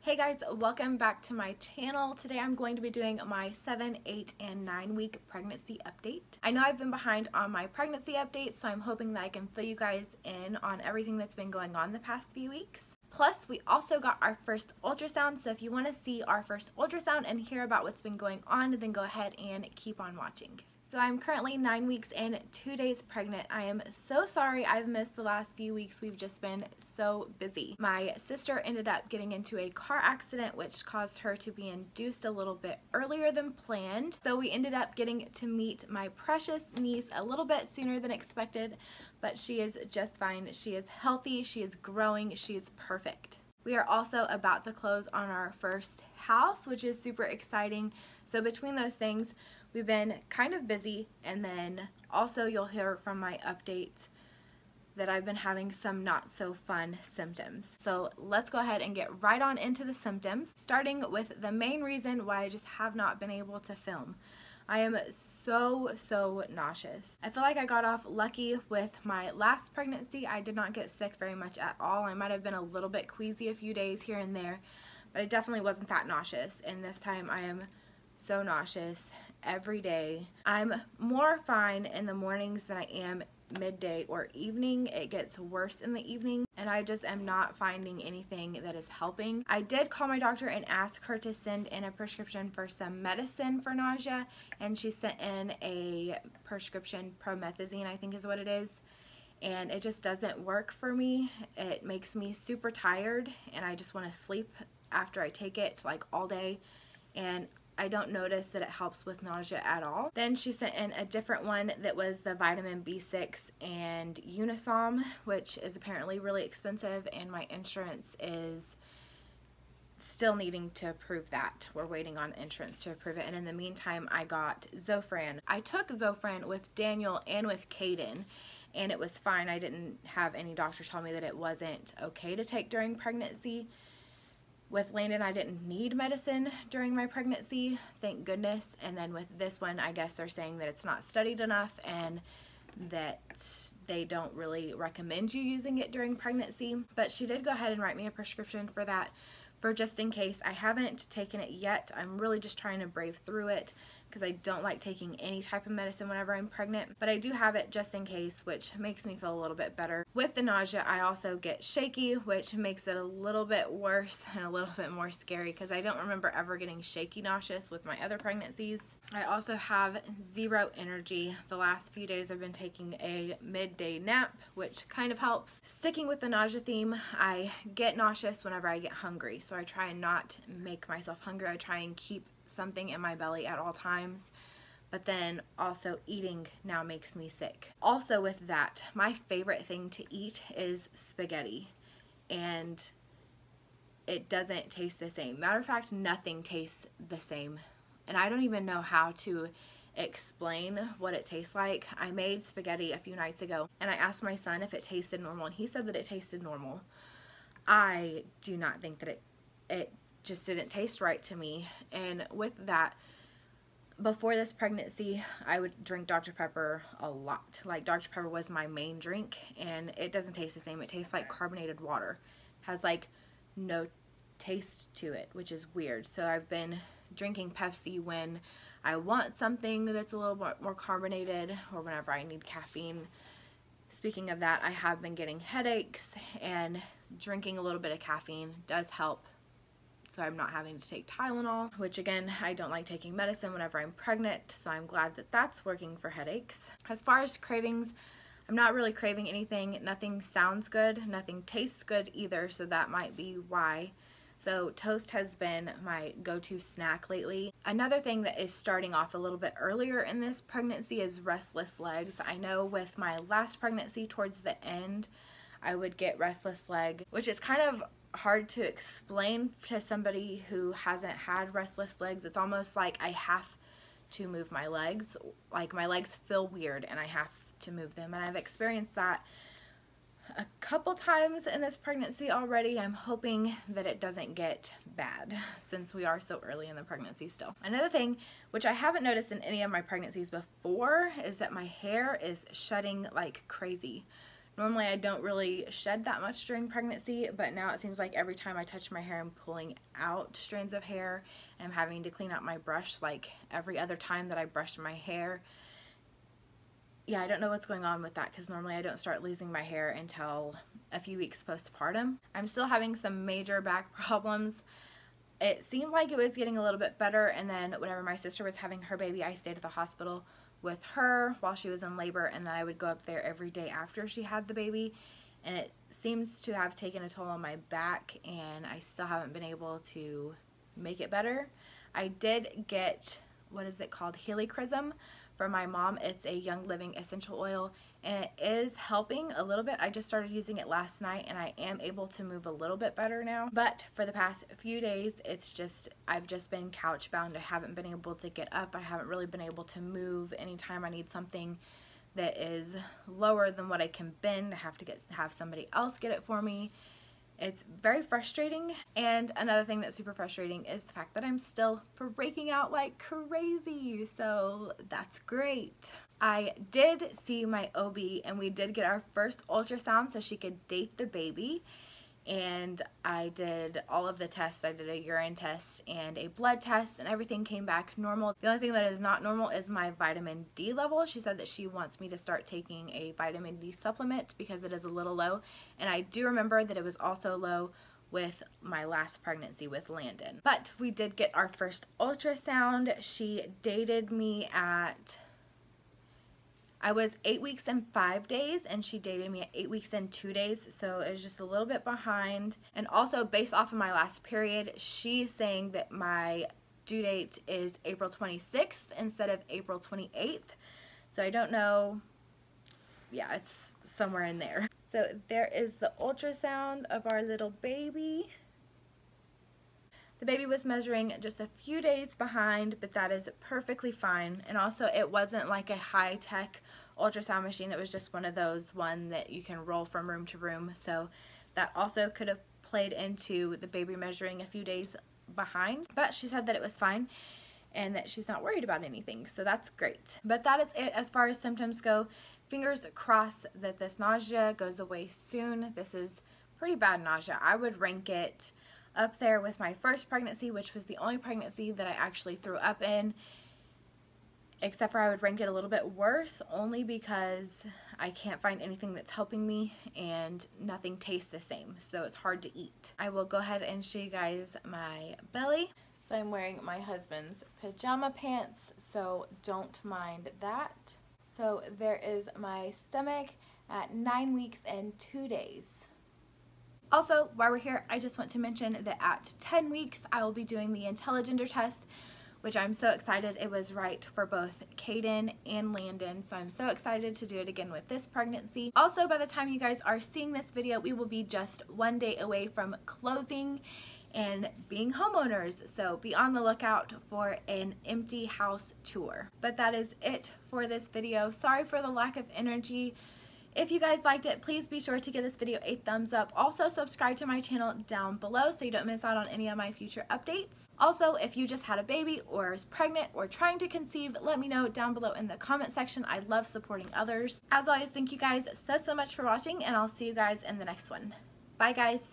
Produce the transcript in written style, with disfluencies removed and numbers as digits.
Hey guys, welcome back to my channel. Today I'm going to be doing my 7, 8, and 9 week pregnancy update. I know I've been behind on my pregnancy update, so I'm hoping that I can fill you guys in on everything that's been going on the past few weeks. Plus, we also got our first ultrasound, so if you want to see our first ultrasound and hear about what's been going on, then go ahead and keep on watching. So I'm currently 9 weeks and 2 days pregnant. I am so sorry I've missed the last few weeks. We've just been so busy. My sister ended up getting into a car accident which caused her to be induced a little bit earlier than planned. So we ended up getting to meet my precious niece a little bit sooner than expected, but she is just fine. She is healthy, she is growing, she is perfect. We are also about to close on our first house, which is super exciting. So between those things, we've been kind of busy, and then also you'll hear from my updates that I've been having some not so fun symptoms. So let's go ahead and get right on into the symptoms, starting with the main reason why I just have not been able to film. I am so nauseous. I feel like I got off lucky with my last pregnancy. I did not get sick very much at all. I might have been a little bit queasy a few days here and there, but I definitely wasn't that nauseous, and this time I am so nauseous every day. I'm more fine in the mornings than I am midday or evening. It gets worse in the evening, and I just am not finding anything that is helping. I did call my doctor and ask her to send in a prescription for some medicine for nausea, and she sent in a prescription, promethazine I think is what it is, and it just doesn't work for me. It makes me super tired, and I just want to sleep after I take it, like all day, and I don't notice that it helps with nausea at all. Then she sent in a different one that was the vitamin B6 and Unisom, which is apparently really expensive, and my insurance is still needing to approve that. We're waiting on insurance to approve it, and in the meantime I got Zofran. I took Zofran with Daniel and with Caden, and it was fine. I didn't have any doctor tell me that it wasn't okay to take during pregnancy. With Landon, I didn't need medicine during my pregnancy, thank goodness. And then with this one, I guess they're saying that it's not studied enough and that they don't really recommend you using it during pregnancy. But she did go ahead and write me a prescription for that, for just in case. I haven't taken it yet. I'm really just trying to brave through it because I don't like taking any type of medicine whenever I'm pregnant, but I do have it just in case, which makes me feel a little bit better. With the nausea, I also get shaky, which makes it a little bit worse and a little bit more scary because I don't remember ever getting shaky nauseous with my other pregnancies. I also have zero energy. The last few days I've been taking a midday nap, which kind of helps. Sticking with the nausea theme, I get nauseous whenever I get hungry, so I try and not make myself hungry. I try and keep something in my belly at all times, but then also eating now makes me sick. Also with that, my favorite thing to eat is spaghetti, and it doesn't taste the same. Matter of fact, nothing tastes the same, and I don't even know how to explain what it tastes like. I made spaghetti a few nights ago, and I asked my son if it tasted normal, and he said that it tasted normal. I do not think that it just didn't taste right to me. And with that, before this pregnancy, I would drink Dr. Pepper a lot. Like, Dr. Pepper was my main drink, and it doesn't taste the same. It tastes like carbonated water. It has like no taste to it, which is weird. So I've been drinking Pepsi when I want something that's a little bit more carbonated, or whenever I need caffeine. Speaking of that, I have been getting headaches, and drinking a little bit of caffeine does help, so I'm not having to take Tylenol, which again, I don't like taking medicine whenever I'm pregnant, so I'm glad that that's working for headaches. As far as cravings, I'm not really craving anything. Nothing sounds good, nothing tastes good either, so that might be why. So toast has been my go-to snack lately. Another thing that is starting off a little bit earlier in this pregnancy is restless legs. I know with my last pregnancy, towards the end, I would get restless leg, which is kind of hard to explain to somebody who hasn't had restless legs. It's almost like I have to move my legs. Like, my legs feel weird and I have to move them, and I've experienced that a couple times in this pregnancy already. I'm hoping that it doesn't get bad since we are so early in the pregnancy still. Another thing, which I haven't noticed in any of my pregnancies before, is that my hair is shedding like crazy. Normally I don't really shed that much during pregnancy, but now it seems like every time I touch my hair I'm pulling out strands of hair, and I'm having to clean out my brush like every other time that I brush my hair. Yeah, I don't know what's going on with that, because normally I don't start losing my hair until a few weeks postpartum. I'm still having some major back problems. It seemed like it was getting a little bit better, and then whenever my sister was having her baby, I stayed at the hospital with her while she was in labor, and then I would go up there every day after she had the baby, and it seems to have taken a toll on my back, and I still haven't been able to make it better. I did get, what is it called, helichrysum from my mom. It's a Young Living essential oil, and it is helping a little bit. I just started using it last night, and I am able to move a little bit better now. But for the past few days, I've just been couch bound. I haven't been able to get up. I haven't really been able to move. Anytime I need something that is lower than what I can bend, I have to have somebody else get it for me. It's very frustrating. And another thing that's super frustrating is the fact that I'm still breaking out like crazy. So that's great. I did see my OB, and we did get our first ultrasound so she could date the baby. And I did all of the tests. I did a urine test and a blood test, and everything came back normal. The only thing that is not normal is my vitamin D level. She said that she wants me to start taking a vitamin D supplement because it is a little low, and I do remember that it was also low with my last pregnancy with Landon. But we did get our first ultrasound. She dated me at, I was 8 weeks and 5 days, and she dated me at 8 weeks and 2 days, so it was just a little bit behind. And also, based off of my last period, she's saying that my due date is April 26th instead of April 28th. So I don't know. Yeah, it's somewhere in there. So there is the ultrasound of our little baby. The baby was measuring just a few days behind, but that is perfectly fine. And also, it wasn't like a high-tech ultrasound machine. It was just one of those that you can roll from room to room. So that also could have played into the baby measuring a few days behind. But she said that it was fine and that she's not worried about anything. So that's great. But that is it as far as symptoms go. Fingers crossed that this nausea goes away soon. This is pretty bad nausea. I would rank it up there with my first pregnancy, which was the only pregnancy that I actually threw up in, except for I would rank it a little bit worse, only because I can't find anything that's helping me and nothing tastes the same, so it's hard to eat. I will go ahead and show you guys my belly. So I'm wearing my husband's pajama pants, so don't mind that. So there is my stomach at 9 weeks and 2 days. Also, while we're here, I just want to mention that at 10 weeks, I will be doing the IntelliGender test, which I'm so excited. It was right for both Caden and Landon, so I'm so excited to do it again with this pregnancy. Also, by the time you guys are seeing this video, we will be just 1 day away from closing and being homeowners, so be on the lookout for an empty house tour. But that is it for this video. Sorry for the lack of energy. If you guys liked it, please be sure to give this video a thumbs up. Also, subscribe to my channel down below so you don't miss out on any of my future updates. Also, if you just had a baby or is pregnant or trying to conceive, let me know down below in the comment section. I love supporting others. As always, thank you guys so much for watching, and I'll see you guys in the next one. Bye, guys.